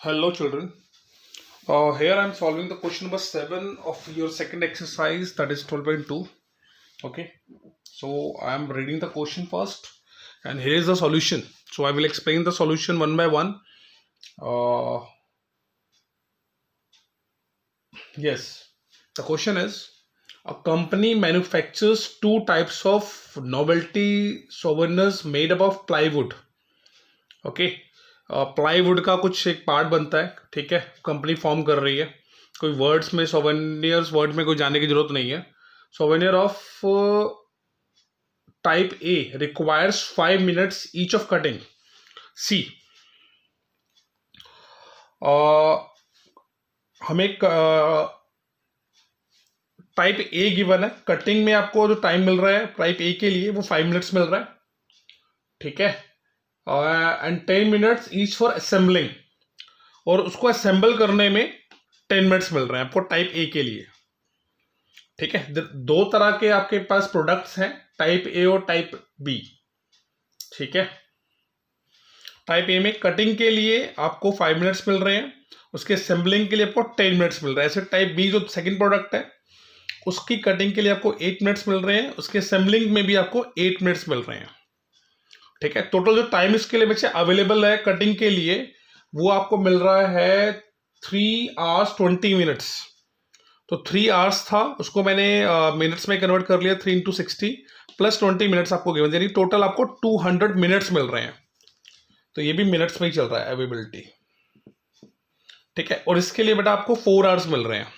Hello children. Here I am solving the question number 7 of your second exercise, that is 12.2. Okay. So I am reading the question first and here is the solution. So I will explain the solution one by one. Yes. The question is, a company manufactures two types of novelty souvenirs made up of plywood. Okay. Plywood का कुछ एक part बनता है, ठीक है. Company form कर रही है. कोई वर्ड्स में सोवेनियर्स वर्ड में कोई जाने की जरूरत नहीं है. Souvenir of type A requires 5 minutes each of cutting. See, हमें टाइप ए गिवन है. कटिंग में आपको जो टाइम मिल रहा है टाइप ए के लिए वो 5 मिनट्स मिल रहा है, ठीक है. And 10 minutes each for assembling, और उसको असेंबल करने में 10 मिनट्स मिल रहे हैं आपको टाइप ए के लिए, ठीक है. दो तरह के आपके पास प्रोडक्ट्स हैं, टाइप ए और टाइप बी, ठीक है. टाइप ए में कटिंग के लिए आपको 5 मिनट्स मिल रहे हैं, उसके असेंबलिंग के लिए आपको 10 मिनट्स मिल रहा है. ऐसे टाइप बी जो सेकंड प्रोडक्ट है उसकी कटिंग के लिए आपको 8 मिनट्स मिल रहे हैं, उसके असेंबलिंग में भी आपको 8 मिनट्स मिल रहे हैं, ठीक है. टोटल जो टाइम इसके लिए बच्चे अवेलेबल है कटिंग के लिए वो आपको मिल रहा है 3 hours 20 मिनट्स. तो 3 hours था, उसको मैंने मिनट्स में कन्वर्ट कर लिया, 3 into 60 प्लस 20 मिनट्स आपको गिवन, यानी टोटल आपको 200 मिनट्स मिल रहे हैं. तो ये भी मिनट्स में ही चल रहा है अवेलेबिलिटी, ठीक है. और इसके लिए बेटा आपको 4 hours मिल रहे हैं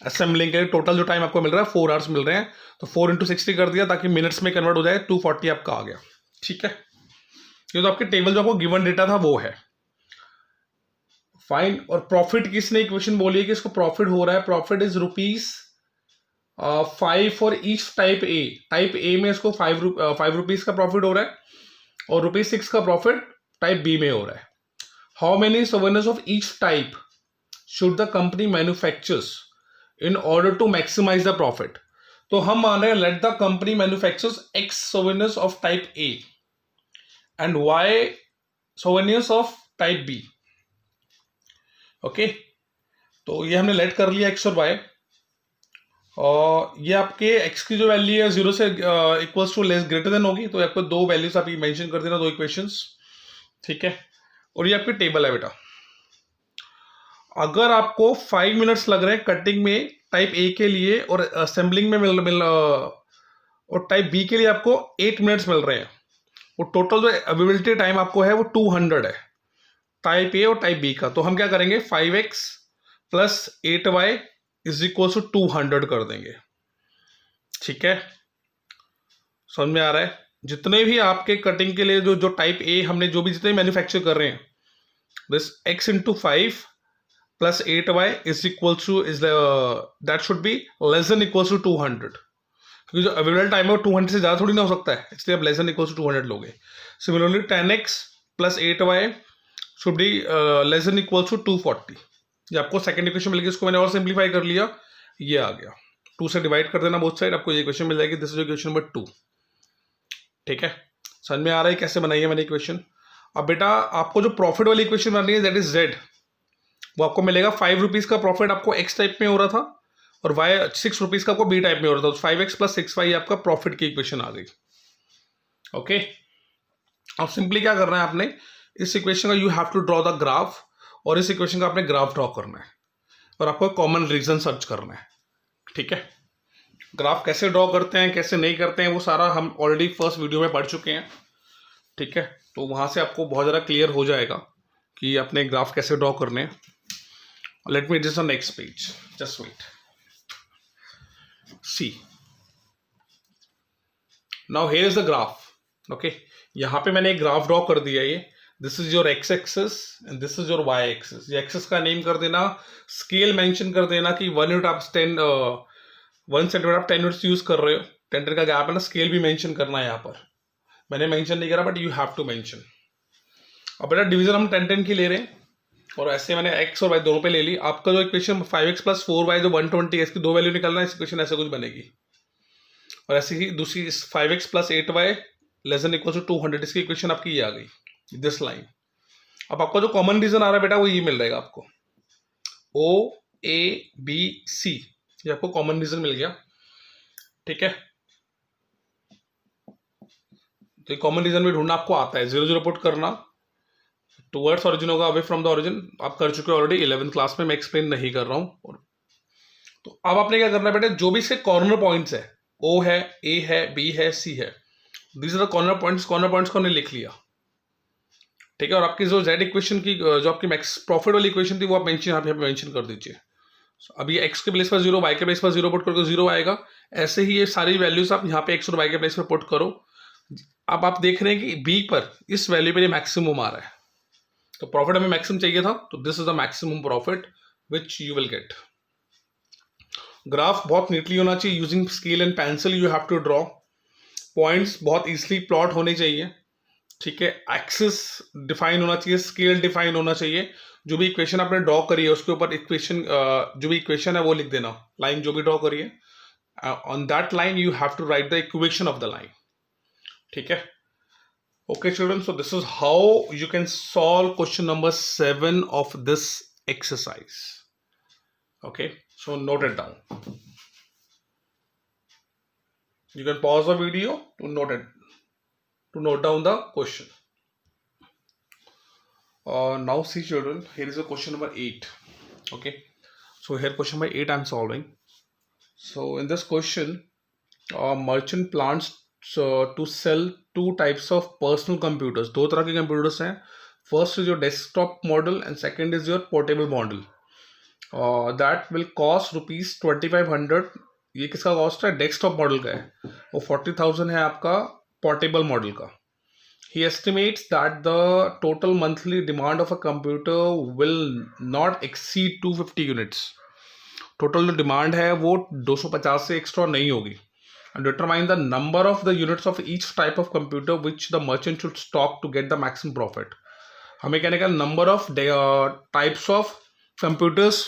असेंबलिंग के लिए. टोटल जो टाइम आपको मिल रहा है 4 hours मिल रहे हैं. तो 4 into 60 कर दिया ताकि मिनट्स में कन्वर्ट हो जाए, 240 आपका आ गया, ठीक है. ये तो आपके टेबल जो आपको गिवन डेटा था वो है. फाइन. और प्रॉफिट किसने इक्वेशन बोली है कि इसको प्रॉफिट हो रहा है. Profit is ₹5 for each type A. Type A में इसको 5 रुपीज का प्रॉफिट हो रहा है और ₹6 का प्रॉफिट टाइप बी में हो रहा है. How many souvenirs of each type should the company manufactures in order to maximize the profit. तो हम मान रहे हैं let the company manufactures X souvenirs of type A and Y souvenirs of type B. Okay. तो ये हमने late कर लिया X और Y, और ये आपके X की जो वैल्यू है 0 से equals to less greater than होगी, तो आपको दो वैल्यूज आप मेंशन कर देना, दो इक्वेशंस, ठीक है. और ये आपकी टेबल है बेटा. अगर आपको 5 मिनट्स लग रहे हैं कटिंग में टाइप ए के लिए और असेंबलिंग में और टाइप बी के लिए आपको 8 मिनट्स मिल रहे हैं, वो टोटल जो अवेलेबिलिटी टाइम आपको है वो 200 है टाइप ए और टाइप बी का. तो हम क्या करेंगे 5x plus 8y is equal to 200 कर देंगे, ठीक है. समझ में आ रहा है. जितने भी आपके कटिंग के लिए जो टाइप ए हमने जो भी जितने मैन्युफैक्चर कर रहे हैं, this x into 5 plus 8y is equal to that should be less than equal to 200, क्योंकि जो अवेलेबल टाइम है वो 200 से ज़्यादा थोड़ी ना हो सकता है, इसलिए आप लेस देन इक्वल टू 200 लोगे. Similarly 10x plus 8y should be less than equal to 240. ये आपको सेकंड इक्वेशन मिल गई, इसको मैंने और सिंप्लीफाई कर लिया, ये आ गया. 2 से डिवाइड कर देना बोथ साइड, आपको ये इक्वेशन मिल जाएगी. दिस इज इक्वेशन नंबर 2, ठीक है. समझ में आ रहा है कैसे बनाई है मैंने इक्वेशन. अब बेटा आपको जो प्रॉफिट वाली इक्वेशन बन रही है दैट इज Z, वो आपको मिलेगा 5 रुपीज का प्रॉफिट आपको X टाइप में हो रहा था और Y 6 रुपीज का आपको बी टाइप में हो रहा था. तो 5x प्लस 6y आपका प्रॉफिट की इक्वेशन आ गई, ओके. अब सिंपली क्या करना है आपने, इस इक्वेशन का you have to draw the graph, और इस इक्वेशन का आपने ग्राफ ड्रॉ करना है और आपको कॉमन रीजन सर्च करना है, ठीक है. ग्राफ कैसे ड्रॉ करते हैं कैसे नहीं करते हैं वो सारा हम ऑलरेडी फर्स्ट वीडियो में पढ़ चुके हैं, ठीक है. तो वहां से आपको बहुत ज़्यादा क्लियर हो जाएगा कि अपने ग्राफ कैसे ड्रॉ करने हैं. Let me just on next page, just wait. See, now here is the graph, okay. यहाँ पे मैंने एक ग्राफ ड्रॉ कर दिया. ये this is your x axis and this is your y axis. ये एक्सिस का नेम कर देना, स्केल मेंशन कर देना कि 1 यूनिट आप 1 सेंटीमीटर आप 10 यूनिट्स यूज कर रहे हो, 10 का गैप है ना. स्केल भी मेंशन करना है, यहाँ पर मैंने मेंशन नहीं करा but you have to mention. अब बेटा डिवीजन हम 10 की ले रहे हैं और ऐसे मैंने x और y दोनों पे ले ली. आपका जो इक्वेशन 5x प्लस 4y जो 120 है, इसकी दो वैल्यू निकालना है, इस इक्वेशन ऐसे कुछ बनेगी. और ऐसे ही दूसरी 5x plus 8y less than equal to 200, इसकी इक्वेशन आपकी ये आ गई, दिस लाइन. अब आपका जो कॉमन रीजन आ रहा है बेटा वो ये मिल जाएगा आपको, OABC, ये आपको कॉमन रीजन मिल गया। ठीक है, तो कॉमन रीजन भी ढूंढना आपको आता है। 0 पुट करना, टुवर्ड्स ओरिजिन होगा, अवे फ्रॉम द ओरिजिन, आप कर चुके हो ऑलरेडी 11th क्लास में, मैं एक्सप्लेन नहीं कर रहा हूं। तो अब आपने क्या करना है बेटा, जो भी इसके कॉर्नर पॉइंट्स है, O है, A है, B है, C है, these are the corner points को हमने लिख लिया। ठीक है, और आपकी जो Z इक्वेशन की जो आपकी मैक्स प्रॉफिट वाली इक्वेशन थी वो आप यहाँ पे मेंशन कर दीजिए। अब ये x के प्लेस पर 0, y के प्लेस पर 0 पुट करके 0 आएगा। ऐसे ही ये सारी वैल्यूज आप यहाँ पे x और y के प्लेस पर पुट करो। अब आप देख रहे हैं कि b पर इस वैल्यू पर ये मैक्सिमम आ रहा है, तो प्रॉफिट हमें मैक्सिमम चाहिए था, तो this is the maximum profit which you will get. Graph बहुत नीटली होना चाहिए, using scale and pencil you have to draw. Points बहुत इजीली प्लॉट होने चाहिए। ठीक है, एक्सिस डिफाइन होना चाहिए, स्केल डिफाइन होना चाहिए। जो भी इक्वेशन आपने ड्रॉ करी है उसके ऊपर इक्वेशन, जो भी इक्वेशन है वो लिख देना, लाइन जो भी ड्रॉ करी है on that line you have to write the equation of the line. ठीक है, okay children, so this is how you can solve question number 7 of this exercise. Okay, so note it down. You can pause the video to note down the question. Now see children, here is a question number 8. Okay, so here question number 8 I'm solving. So in this question, merchant plans to sell two types of personal computers. दो तरह के computers हैं. First is your desktop model and second is your portable model. That will cost rupees 2500. ये किसका cost है? Desktop model का है। वो 40,000 है आपका पोर्टेबल मॉडल का। He estimates that the total monthly demand of a computer will not exceed 250 units. Total जो डिमांड है वो 250 से एक्स्ट्रा नहीं होगी। And determine the number of the units of each type of computer which the merchant should stock to get the maximum profit. हमें कहने का number of types of computers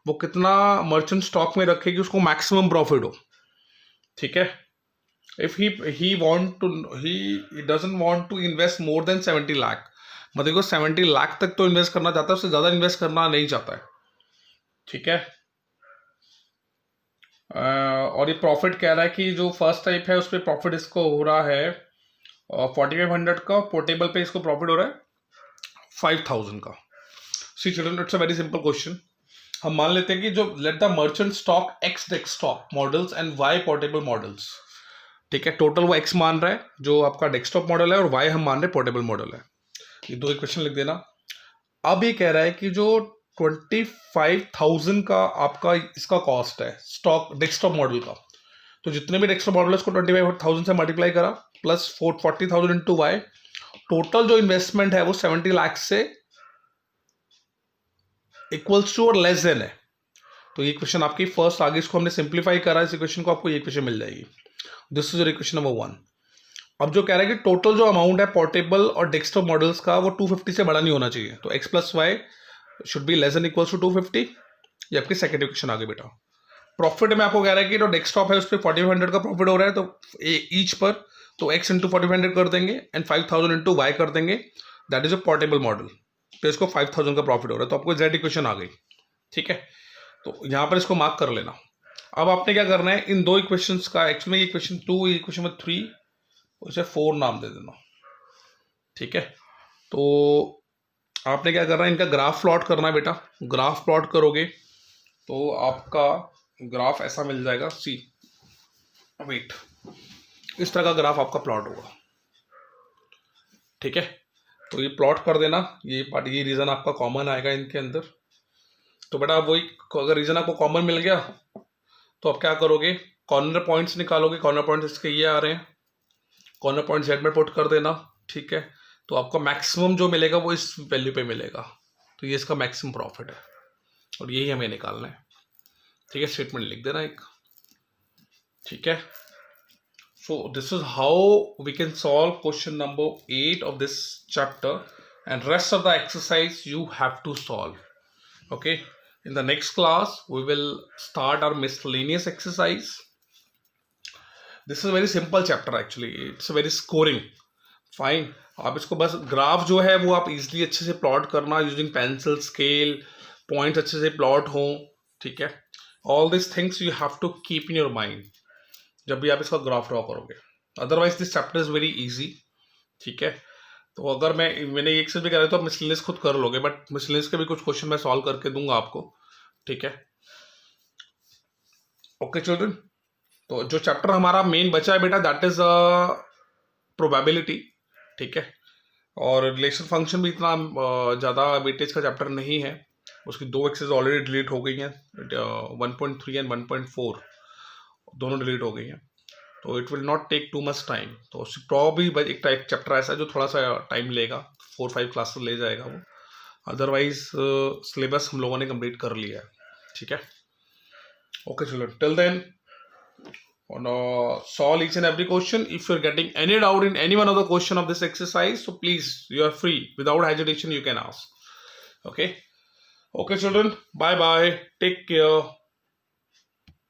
वो कितना मर्चेंट स्टॉक में रखे कि उसको मैक्सिमम प्रॉफिट हो। ठीक है, if he doesn't want to invest more than 70 lakh, मतलब को 70 लाख तक तो इन्वेस्ट करना चाहता है, उससे ज्यादा इन्वेस्ट करना नहीं चाहता है। ठीक है, और ये प्रॉफिट कह रहा है कि जो फर्स्ट टाइप है उस पर प्रॉफिट इसको हो रहा है 4500 का, पोर्टेबल पे इसको प्रॉफिट हो रहा है 5000 का। See children, it's a very simple question. हम मान लेते हैं कि जो let the merchant stock x desktop models and y portable models. ठीक है, टोटल वो x मान रहा है जो आपका डेस्कटॉप मॉडल है, और y हम मान रहे हैं पोर्टेबल मॉडल है। ये दो इक्वेशन लिख देना। अब ये कह रहा है कि जो 25,000 का आपका इसका कॉस्ट है स्टॉक डेस्कटॉप मॉडल का, तो जितने भी डेस्कटॉप मॉडल है उसको 25,000 से मल्टीप्लाई करा प्लस 40,000 इंटू वाई, टोटल जो इन्वेस्टमेंट है वो 70 लाख से इक्वल्स टू और लेस देन है। तो ये क्वेश्चन आपकी फर्स्ट, आगे इसको हमने सिंप्लीफाई करा, इस इक्वेशन को आपको ये क्वेश्चन मिल जाएगी। This is your equation number 1। अब जो कह रहा है कि टोटल जो अमाउंट है पोर्टेबल और डेस्कटॉप मॉडल्स का वो 250 से बड़ा नहीं होना चाहिए, तो x plus y should be less than equals to 250। ये आपकी सेकंड इक्वेशन आ गई बेटा। प्रॉफिट में आपको कह रहा है कि जो डेस्कटॉप है उस पर 4500 का प्रॉफिट हो रहा है, तो ईच पर तो x इंटू 4500 कर देंगे एंड 5000 इंटू वाई कर देंगे, that is a portable model, तो इसको 5000 का प्रॉफिट हो रहा है, तो आपको z इक्वेशन आ गई। ठीक है, तो यहाँ पर इसको मार्क कर लेना। अब आपने क्या करना है, इन दो इक्वेशंस का, एक्चुअली ये इक्वेशन 2, ये इक्वेशन नंबर 3, उसे 4 नाम दे देना। ठीक है, तो आपने क्या करना है, इनका ग्राफ प्लॉट करना है बेटा। ग्राफ प्लॉट करोगे तो आपका ग्राफ ऐसा मिल जाएगा, सी वेट, इस तरह का ग्राफ आपका प्लॉट होगा। ठीक है, तो ये प्लॉट कर देना। ये पार्ट, ये रीजन आपका कॉमन आएगा इनके अंदर। तो बेटा वही, अगर रीजन आपको कॉमन मिल गया तो आप क्या करोगे, कॉर्नर पॉइंट्स निकालोगे। कॉर्नर पॉइंट्स इसके ये आ रहे हैं, कॉर्नर पॉइंट जेड में पुट कर देना। ठीक है, तो आपको मैक्सिमम जो मिलेगा वो इस वैल्यू पे मिलेगा, तो ये इसका मैक्सिमम प्रॉफिट है और यही हमें निकालना है। ठीक है, स्टेटमेंट लिख देना एक। ठीक है, so this is how we can solve question number 8 of this chapter, and rest of the exercise you have to solve. Okay, in the next class we will start our miscellaneous exercise. This is a very simple chapter, actually it's very scoring fine. आप इसको बस graph जो है वो आप easily अच्छे से plot करना यूजिंग पेंसिल स्केल, पॉइंट्स अच्छे से प्लॉट हो, ठीक है। All this things you have to keep in your mind जब भी आप इसका ग्राफ ड्रॉ करोगे, otherwise this chapter is very easy, ठीक है। तो अगर मैंने एक से भी कह रहा तो आप मिसलेनियस खुद कर लोगे, बट मिसलेनियस के भी कुछ क्वेश्चन मैं सॉल्व करके दूंगा आपको, ठीक है। ओके चिल्ड्रन, तो जो चैप्टर हमारा मेन बचा है बेटा दैट इज प्रोबेबिलिटी, ठीक है। और रिलेशन फंक्शन भी इतना ज़्यादा वेटेज का चैप्टर नहीं है, उसकी 2 एक्सेस ऑलरेडी डिलीट हो गई हैं, 1.3 एंड 1.4 दोनों डिलीट हो गई हैं, तो it will not take too much time. तो प्रॉब्ली एक टाइप चैप्टर ऐसा है जो थोड़ा सा टाइम लेगा, 4-5 क्लासेस ले जाएगा वो, अदरवाइज सिलेबस हम लोगों ने कंप्लीट कर लिया है, ठीक है। ओके चलो, till then solve each and every question. If you're getting any doubt in any one of the question of this exercise, so please, you are free, without hesitation you can ask. Okay, okay children, bye bye, take care.